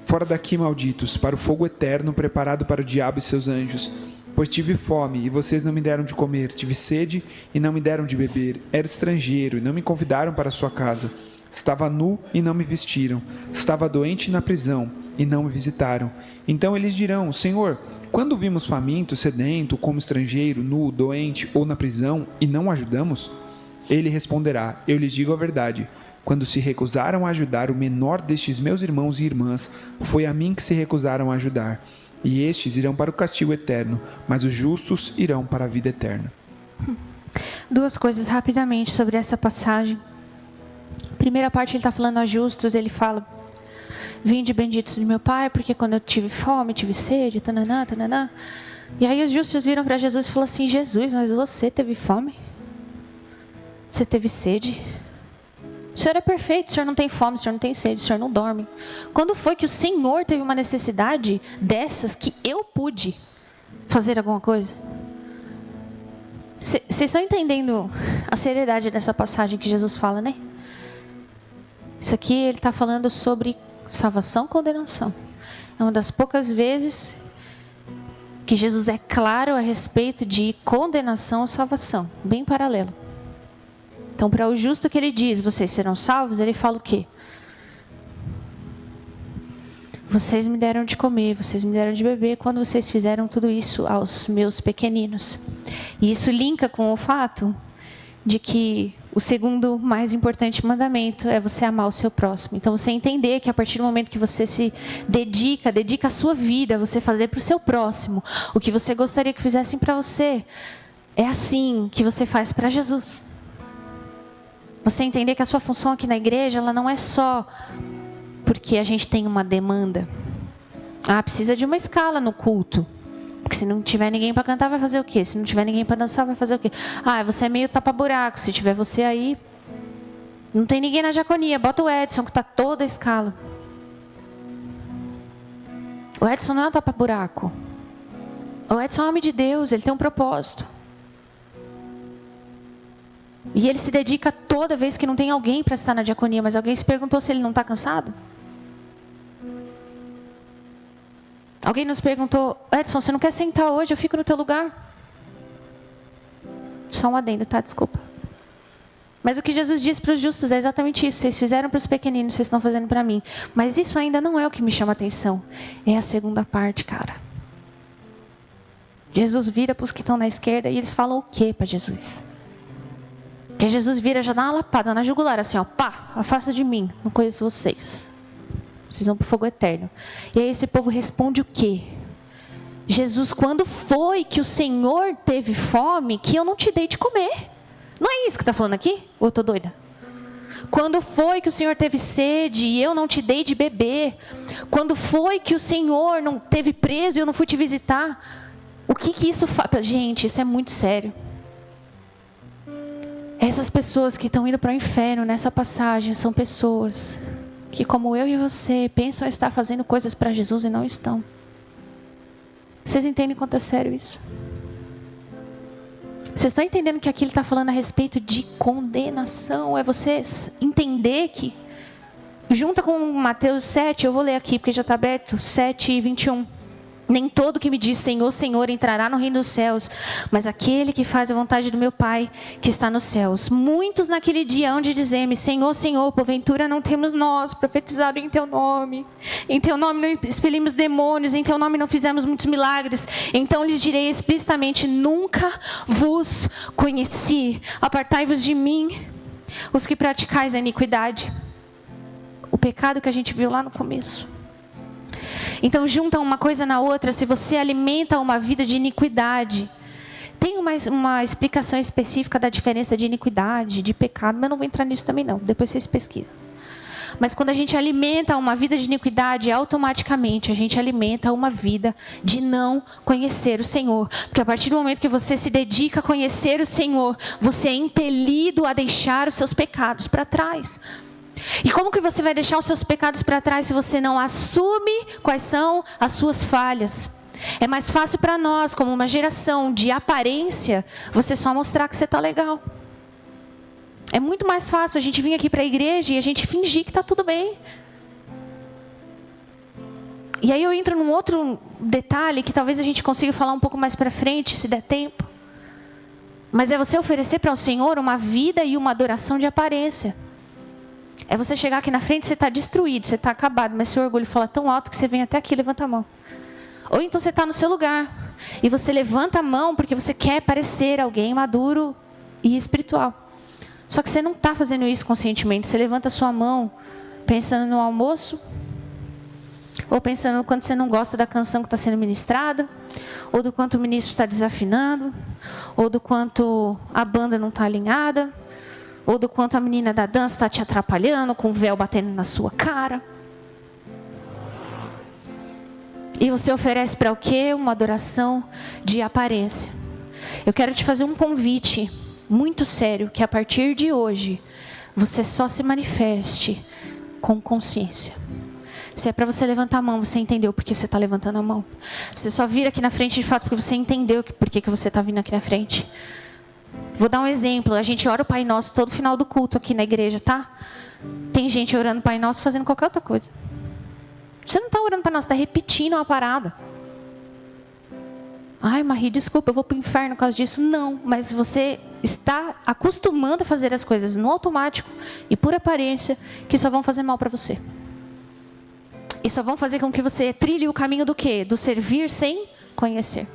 fora daqui, malditos, para o fogo eterno preparado para o diabo e seus anjos. Pois tive fome, e vocês não me deram de comer, tive sede, e não me deram de beber, era estrangeiro, e não me convidaram para sua casa. Estava nu, e não me vestiram, estava doente na prisão, e não me visitaram. Então eles dirão: Senhor, quando vimos faminto, sedento, como estrangeiro, nu, doente ou na prisão, e não ajudamos? Ele responderá: eu lhes digo a verdade. Quando se recusaram a ajudar o menor destes meus irmãos e irmãs, foi a mim que se recusaram a ajudar. E estes irão para o castigo eterno, mas os justos irão para a vida eterna. Duas coisas rapidamente sobre essa passagem. Primeira parte, ele está falando aos justos, ele fala: vinde benditos de meu Pai, porque quando eu tive fome, tive sede, tananá, tananá. E aí os justos viram para Jesus e falaram assim: Jesus, mas você teve fome? Você teve sede? O Senhor é perfeito, o Senhor não tem fome, o Senhor não tem sede, o Senhor não dorme. Quando foi que o Senhor teve uma necessidade dessas que eu pude fazer alguma coisa? Vocês estão entendendo a seriedade dessa passagem que Jesus fala, né? Isso aqui ele está falando sobre salvação e condenação. É uma das poucas vezes que Jesus é claro a respeito de condenação ou salvação, bem paralelo. Então, para o justo que ele diz, vocês serão salvos, ele fala o quê? Vocês me deram de comer, vocês me deram de beber, quando vocês fizeram tudo isso aos meus pequeninos. E isso linka com o fato de que o segundo mais importante mandamento é você amar o seu próximo. Então, você entender que a partir do momento que você se dedica a sua vida a você fazer para o seu próximo o que você gostaria que fizessem para você, é assim que você faz para Jesus. Você entender que a sua função aqui na igreja, ela não é só porque a gente tem uma demanda. Precisa de uma escala no culto. Porque se não tiver ninguém para cantar, vai fazer o quê? Se não tiver ninguém para dançar, vai fazer o quê? Você é meio tapa-buraco. Se tiver você aí, não tem ninguém na diaconia. Bota o Edson, que está toda a escala. O Edson não é um tapa-buraco. O Edson é homem de Deus, ele tem um propósito. E ele se dedica toda vez que não tem alguém para estar na diaconia. Mas alguém se perguntou se ele não está cansado? Alguém nos perguntou: Edson, você não quer sentar hoje? Eu fico no teu lugar. Só um adendo, tá? Desculpa. Mas o que Jesus diz para os justos é exatamente isso. Vocês fizeram para os pequeninos, vocês estão fazendo para mim. Mas isso ainda não é o que me chama a atenção. É a segunda parte, cara. Jesus vira para os que estão na esquerda e eles falam o quê para Jesus? Que Jesus vira, já dá uma lapada na jugular, assim, ó, pá, afasta de mim, não conheço vocês. Vocês vão para o fogo eterno. E aí esse povo responde o quê? Jesus, quando foi que o Senhor teve fome que eu não te dei de comer? Não é isso que está falando aqui? Ou eu estou doida? Quando foi que o Senhor teve sede e eu não te dei de beber? Quando foi que o Senhor não teve preso e eu não fui te visitar? O que isso faz? Gente, isso é muito sério. Essas pessoas que estão indo para o inferno nessa passagem são pessoas que, como eu e você, pensam estar fazendo coisas para Jesus e não estão. Vocês entendem quanto é sério isso? Vocês estão entendendo que aqui ele está falando a respeito de condenação? É você entender que, junta com Mateus 7, eu vou ler aqui porque já está aberto, 7:21. Nem todo que me diz Senhor, Senhor entrará no reino dos céus, mas aquele que faz a vontade do meu Pai que está nos céus. Muitos naquele dia hão de dizer-me, Senhor, Senhor, porventura não temos nós profetizado em Teu nome? Em Teu nome não expelimos demônios, em Teu nome não fizemos muitos milagres? Então lhes direi explicitamente, nunca vos conheci. Apartai-vos de mim, os que praticais a iniquidade. O pecado que a gente viu lá no começo. Então junta uma coisa na outra. Se você alimenta uma vida de iniquidade, tem uma explicação específica da diferença de iniquidade, de pecado, mas eu não vou entrar nisso também não, depois vocês pesquisam. Mas quando a gente alimenta uma vida de iniquidade, automaticamente a gente alimenta uma vida de não conhecer o Senhor. Porque a partir do momento que você se dedica a conhecer o Senhor, você é impelido a deixar os seus pecados para trás. E como que você vai deixar os seus pecados para trás se você não assume quais são as suas falhas? É mais fácil para nós, como uma geração de aparência, você só mostrar que você está legal. É muito mais fácil a gente vir aqui para a igreja e a gente fingir que está tudo bem. E aí eu entro num outro detalhe que talvez a gente consiga falar um pouco mais para frente, se der tempo. Mas é você oferecer para o Senhor uma vida e uma adoração de aparência. É você chegar aqui na frente e você está destruído, você está acabado, mas seu orgulho fala tão alto que você vem até aqui e levanta a mão. Ou então você está no seu lugar e você levanta a mão porque você quer parecer alguém maduro e espiritual. Só que você não está fazendo isso conscientemente. Você levanta a sua mão pensando no almoço, ou pensando no quanto você não gosta da canção que está sendo ministrada, ou do quanto o ministro está desafinando, ou do quanto a banda não está alinhada, ou do quanto a menina da dança está te atrapalhando, com o véu batendo na sua cara. E você oferece para o quê? Uma adoração de aparência. Eu quero te fazer um convite muito sério, que a partir de hoje, você só se manifeste com consciência. Se é para você levantar a mão, você entendeu por que você está levantando a mão. Você só vira aqui na frente de fato porque você entendeu por que você está vindo aqui na frente. Vou dar um exemplo. A gente ora o Pai Nosso todo final do culto aqui na igreja, tá? Tem gente orando o Pai Nosso fazendo qualquer outra coisa. Você não está orando o Pai Nosso, está repetindo uma parada. Ai, Marie, desculpa, eu vou para o inferno por causa disso. Não, mas você está acostumando a fazer as coisas no automático e por aparência, que só vão fazer mal para você. E só vão fazer com que você trilhe o caminho do quê? Do servir sem conhecer.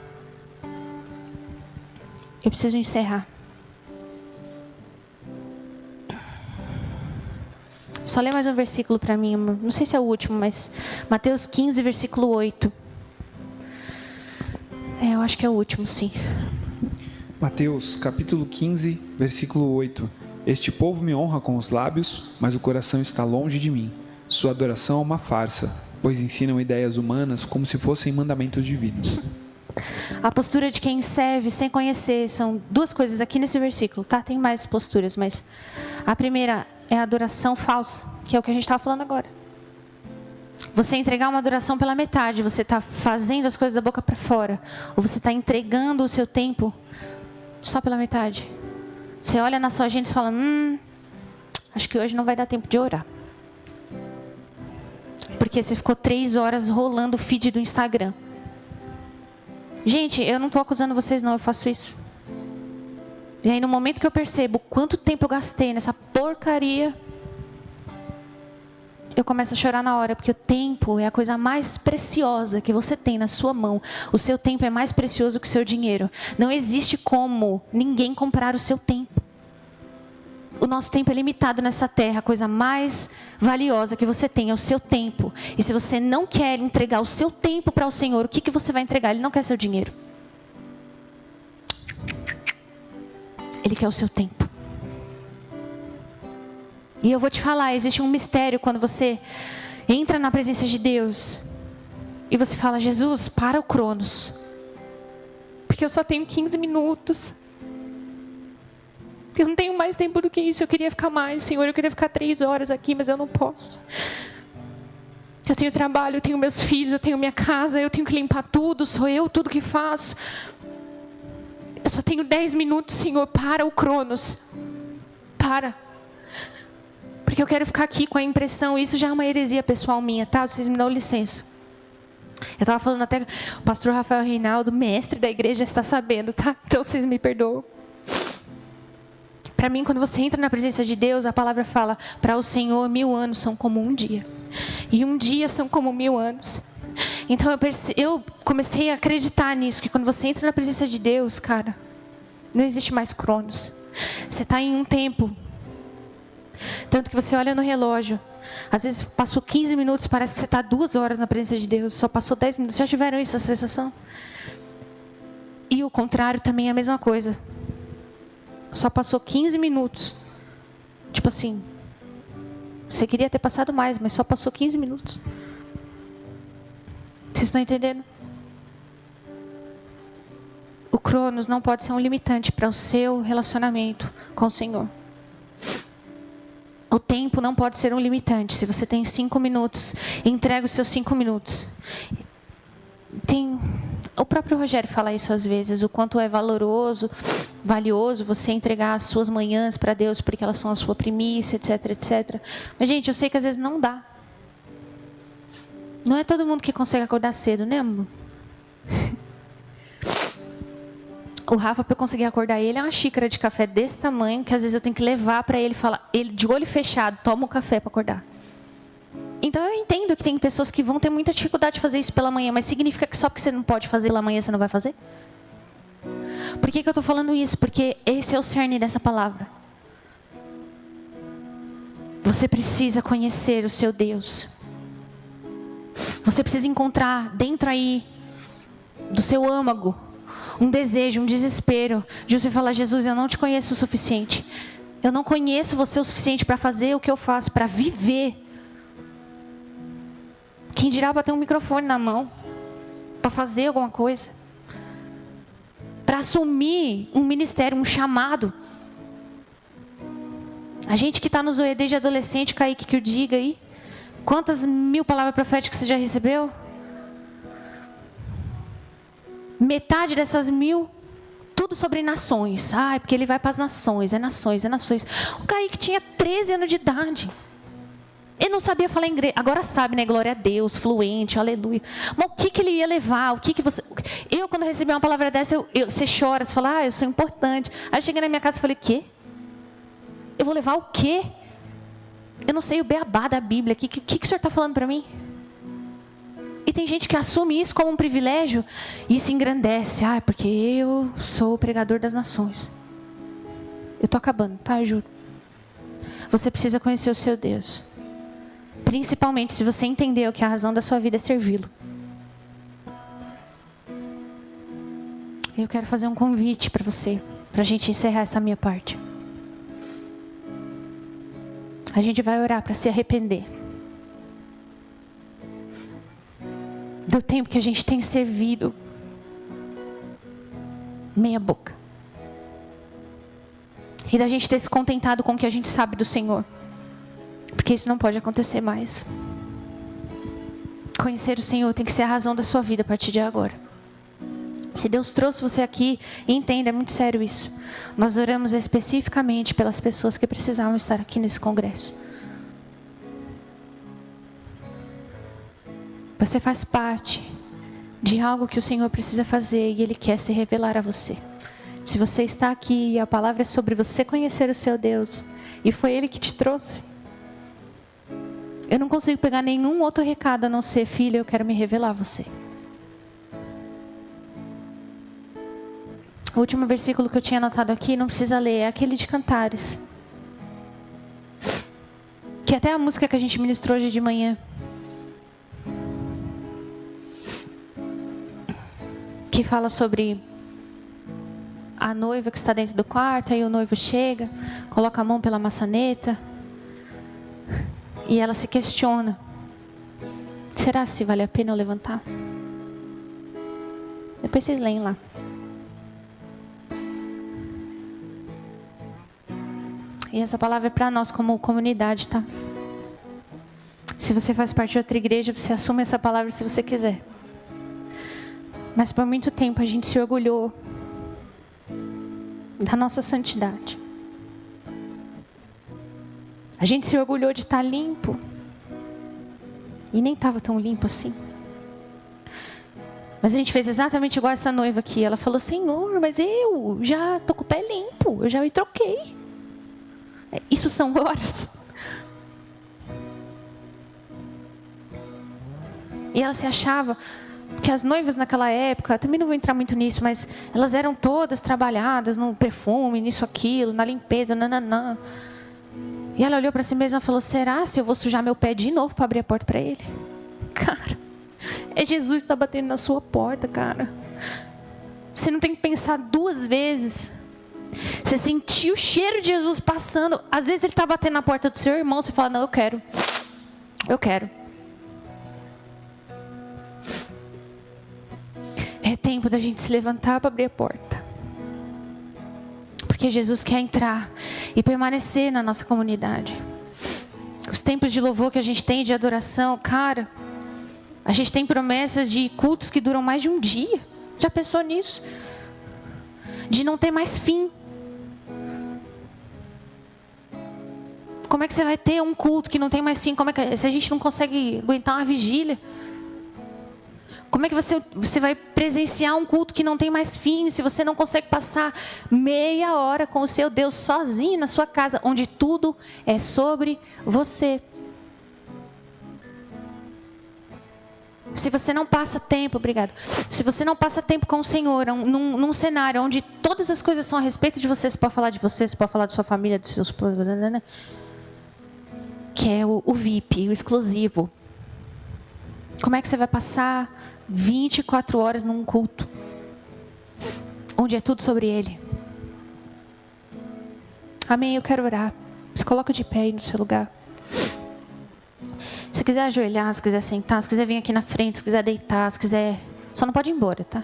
Eu preciso encerrar. Só lê mais um versículo para mim. Não sei se é o último, mas Mateus 15, versículo 8. Eu acho que é o último, sim. Mateus, capítulo 15, versículo 8. Este povo me honra com os lábios, mas o coração está longe de mim. Sua adoração é uma farsa, pois ensinam ideias humanas como se fossem mandamentos divinos. A postura de quem serve sem conhecer, são duas coisas aqui nesse versículo, tá? Tem mais posturas, mas a primeira é a adoração falsa, que é o que a gente estava falando agora. Você entregar uma adoração pela metade, você está fazendo as coisas da boca para fora, ou você está entregando o seu tempo só pela metade. Você olha na sua agenda e fala, acho que hoje não vai dar tempo de orar. Porque você ficou 3 horas rolando o feed do Instagram. Gente, eu não estou acusando vocês não, eu faço isso. E aí no momento que eu percebo quanto tempo eu gastei nessa porcaria, eu começo a chorar na hora, porque o tempo é a coisa mais preciosa que você tem na sua mão. O seu tempo é mais precioso que o seu dinheiro. Não existe como ninguém comprar o seu tempo. O nosso tempo é limitado nessa terra. A coisa mais valiosa que você tem é o seu tempo. E se você não quer entregar o seu tempo para o Senhor, o que você vai entregar? Ele não quer seu dinheiro. Ele quer o seu tempo. E eu vou te falar, existe um mistério quando você entra na presença de Deus e você fala, Jesus, para o Cronos. Porque eu só tenho 15 minutos. Eu não tenho mais tempo do que isso. Eu queria ficar mais, Senhor. Eu queria ficar 3 horas aqui, mas eu não posso. Eu tenho trabalho, eu tenho meus filhos, eu tenho minha casa, eu tenho que limpar tudo. Sou eu tudo que faço. Eu só tenho 10 minutos, Senhor. Para o Cronos. Para. Porque eu quero ficar aqui com a impressão. Isso já é uma heresia pessoal minha, tá? Vocês me dão licença. Eu estava falando até, o pastor Rafael Reinaldo, mestre da igreja, está sabendo, tá? Então vocês me perdoam. Para mim, quando você entra na presença de Deus, a palavra fala, para o Senhor 1000 anos são como um dia. E um dia são como 1000 anos. Então eu comecei a acreditar nisso, que quando você entra na presença de Deus, cara, não existe mais cronos. Você está em um tempo. Tanto que você olha no relógio, às vezes passou 15 minutos, parece que você está 2 horas na presença de Deus, só passou 10 minutos. Já tiveram essa sensação? E o contrário também é a mesma coisa. Só passou 15 minutos. Tipo assim, você queria ter passado mais, mas só passou 15 minutos. Vocês estão entendendo? O Cronos não pode ser um limitante para o seu relacionamento com o Senhor. O tempo não pode ser um limitante. Se você tem 5 minutos, entrega os seus 5 minutos. O próprio Rogério fala isso às vezes, o quanto é valioso você entregar as suas manhãs para Deus, porque elas são a sua primícia, etc, etc. Mas, gente, eu sei que às vezes não dá. Não é todo mundo que consegue acordar cedo, né, amor? O Rafa, para eu conseguir acordar ele, é uma xícara de café desse tamanho, que às vezes eu tenho que levar para ele e falar, ele de olho fechado, toma o café para acordar. Então eu entendo que tem pessoas que vão ter muita dificuldade de fazer isso pela manhã, mas significa que só porque você não pode fazer pela manhã, você não vai fazer? Por que eu estou falando isso? Porque esse é o cerne dessa palavra. Você precisa conhecer o seu Deus. Você precisa encontrar dentro aí do seu âmago um desejo, um desespero de você falar, Jesus, eu não te conheço o suficiente. Eu não conheço você o suficiente para fazer o que eu faço, para viver. Quem dirá para ter um microfone na mão, para fazer alguma coisa, para assumir um ministério, um chamado. A gente que está no Zoe desde adolescente, Kaique, que o diga aí, quantas 1000 palavras proféticas você já recebeu? Metade dessas 1000, tudo sobre nações. Porque ele vai para as nações, é nações, é nações. O Kaique tinha 13 anos de idade. Ele não sabia falar inglês. Agora sabe, né? Glória a Deus, fluente, aleluia. Mas o que ele ia levar? O que você... Eu, quando recebi uma palavra dessa, você chora, você fala, eu sou importante. Aí eu cheguei na minha casa e falei, quê? Eu vou levar o quê? Eu não sei o beabá da Bíblia. O que o senhor está falando para mim? E tem gente que assume isso como um privilégio e se engrandece. Porque eu sou o pregador das nações. Eu estou acabando, tá? Eu juro. Você precisa conhecer o seu Deus. Principalmente se você entendeu que a razão da sua vida é servi-lo. Eu quero fazer um convite para você, para a gente encerrar essa minha parte. A gente vai orar para se arrepender do tempo que a gente tem servido meia boca. E da gente ter se contentado com o que a gente sabe do Senhor. Porque isso não pode acontecer mais. Conhecer o Senhor tem que ser a razão da sua vida a partir de agora. Se Deus trouxe você aqui, entenda, é muito sério isso. Nós oramos especificamente pelas pessoas que precisavam estar aqui nesse congresso. Você faz parte de algo que o Senhor precisa fazer e Ele quer se revelar a você. Se você está aqui e a palavra é sobre você conhecer o seu Deus, e foi Ele que te trouxe, eu não consigo pegar nenhum outro recado a não ser, filha, eu quero me revelar a você. O último versículo que eu tinha anotado aqui, não precisa ler, é aquele de Cantares. Que até a música que a gente ministrou hoje de manhã. Que fala sobre a noiva que está dentro do quarto, aí o noivo chega, coloca a mão pela maçaneta. E ela se questiona. Será se vale a pena eu levantar? Depois vocês leem lá. E essa palavra é para nós como comunidade, tá? Se você faz parte de outra igreja, você assume essa palavra se você quiser. Mas por muito tempo a gente se orgulhou da nossa santidade. A gente se orgulhou de estar limpo. E nem estava tão limpo assim. Mas a gente fez exatamente igual essa noiva aqui. Ela falou: Senhor, mas eu já tô com o pé limpo, eu já me troquei. Isso são horas. E ela se achava, porque as noivas naquela época, também não vou entrar muito nisso, mas elas eram todas trabalhadas no perfume, nisso, aquilo, na limpeza, nananã. E ela olhou para si mesma e falou: será se eu vou sujar meu pé de novo para abrir a porta para ele? Cara, é Jesus que está batendo na sua porta, cara. Você não tem que pensar duas vezes. Você sentiu o cheiro de Jesus passando. Às vezes ele está batendo na porta do seu irmão, você fala: não, eu quero. Eu quero. É tempo da gente se levantar para abrir a porta. Porque Jesus quer entrar e permanecer na nossa comunidade. Os tempos de louvor que a gente tem, de adoração, cara, a gente tem promessas de cultos que duram mais de um dia. Já pensou nisso? De não ter mais fim. Como é que você vai ter um culto que não tem mais fim? Se a gente não consegue aguentar uma vigília? Como é que você vai presenciar um culto que não tem mais fim, se você não consegue passar meia hora com o seu Deus sozinho na sua casa, onde tudo é sobre você? Se você não passa tempo, se você não passa tempo com o Senhor, num cenário onde todas as coisas são a respeito de você, você pode falar de você, você pode falar da sua família, dos seus... que é o VIP, o exclusivo. Como é que você vai passar 24 horas num culto onde é tudo sobre Ele? Amém? Eu quero orar. Se coloca de pé aí no seu lugar. Se quiser ajoelhar, se quiser sentar, se quiser vir aqui na frente, se quiser deitar, se quiser... Só não pode ir embora, tá?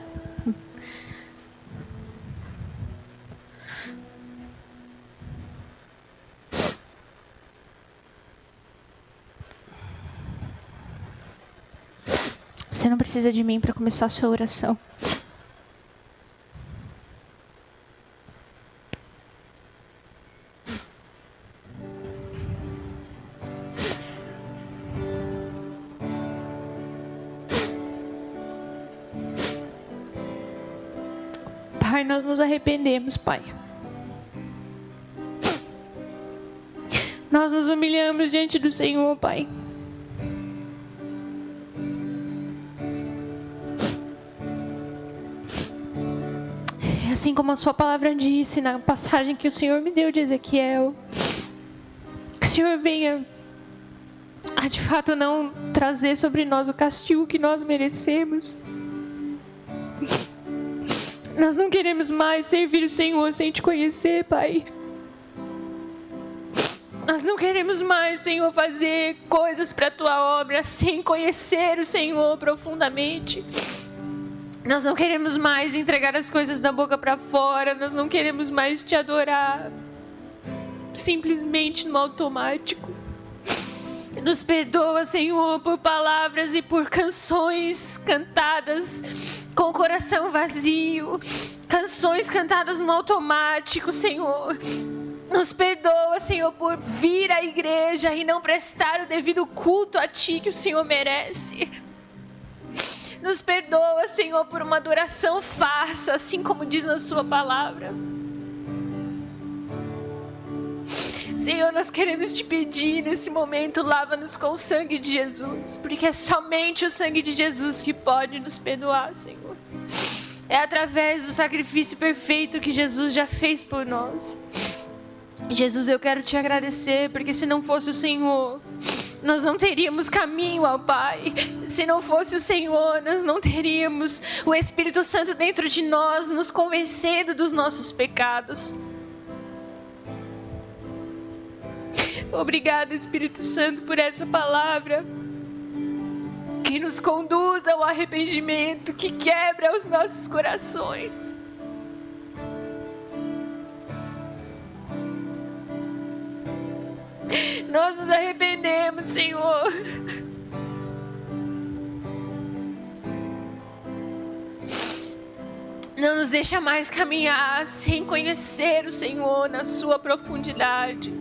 Você não precisa de mim para começar a sua oração. Pai, nós nos arrependemos, Pai. Nós nos humilhamos diante do Senhor, Pai. Assim como a sua palavra disse na passagem que o Senhor me deu de Ezequiel, que o Senhor venha a de fato não trazer sobre nós o castigo que nós merecemos. Nós não queremos mais servir o Senhor sem te conhecer, Pai. Nós não queremos mais, Senhor, fazer coisas para a tua obra sem conhecer o Senhor profundamente. Nós não queremos mais entregar as coisas da boca para fora. Nós não queremos mais te adorar simplesmente no automático. Nos perdoa, Senhor, por palavras e por canções cantadas com o coração vazio. Canções cantadas no automático, Senhor. Nos perdoa, Senhor, por vir à igreja e não prestar o devido culto a Ti que o Senhor merece. Nos perdoa, Senhor, por uma adoração farsa, assim como diz na sua palavra. Senhor, nós queremos te pedir nesse momento, lava-nos com o sangue de Jesus, porque é somente o sangue de Jesus que pode nos perdoar, Senhor. É através do sacrifício perfeito que Jesus já fez por nós. Jesus, eu quero te agradecer, porque se não fosse o Senhor, nós não teríamos caminho ao Pai. Se não fosse o Senhor, nós não teríamos o Espírito Santo dentro de nós, nos convencendo dos nossos pecados. Obrigado, Espírito Santo, por essa palavra que nos conduz ao arrependimento, que quebra os nossos corações. Nós nos arrependemos, Senhor. Não nos deixa mais caminhar sem conhecer o Senhor na sua profundidade.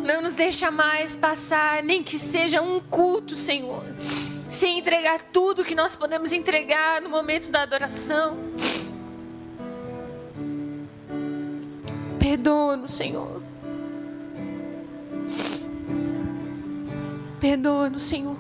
Não nos deixa mais passar, nem que seja um culto, Senhor, sem entregar tudo que nós podemos entregar no momento da adoração. Perdoa-nos, Senhor. Perdoa-nos, Senhor.